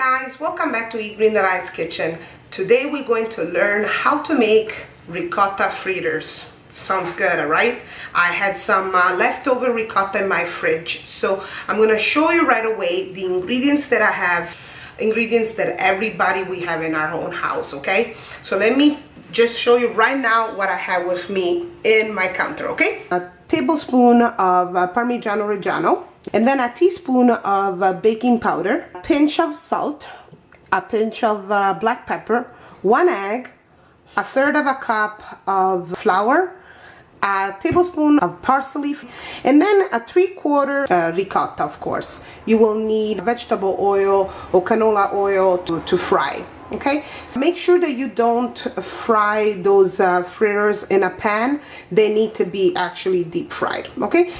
guys, welcome back to Eat Green Delight's Kitchen. Today we're going to learn how to make ricotta fritters. Sounds good, right? I had some leftover ricotta in my fridge, so I'm going to show you right away the ingredients that I have, ingredients that everybody we have in our own house, okay? So let me just show you right now what I have with me in my counter, okay? A tablespoon of parmigiano reggiano, and then a teaspoon of baking powder, a pinch of salt, a pinch of black pepper, 1 egg, a third of a cup of flour, a tablespoon of parsley, and then a 3/4 ricotta, of course. You will need vegetable oil or canola oil to fry. Okay, so make sure that you don't fry those fritters in a pan. They need to be actually deep fried. Okay.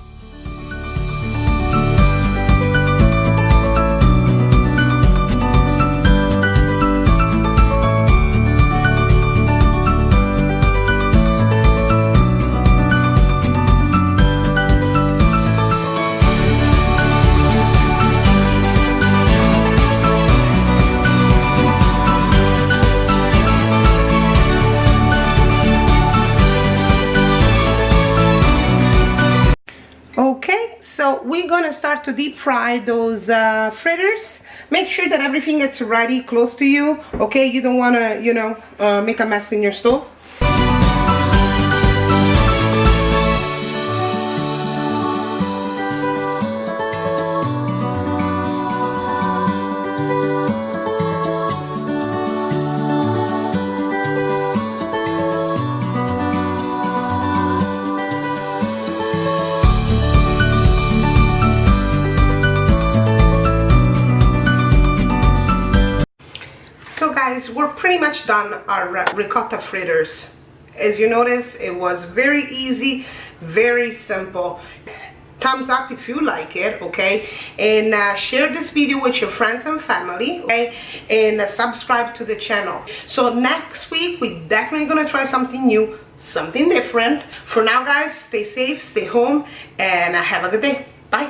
Okay, so we're gonna start to deep fry those fritters. Make sure that everything gets ready close to you. Okay, you don't want to, make a mess in your stove. So guys, we're pretty much done our ricotta fritters. As you notice, it was very easy, very simple. Thumbs up if you like it, okay? And share this video with your friends and family, okay? And subscribe to the channel. So next week, we're definitely gonna try something new, something different. For now, guys, stay safe, stay home, and have a good day. Bye.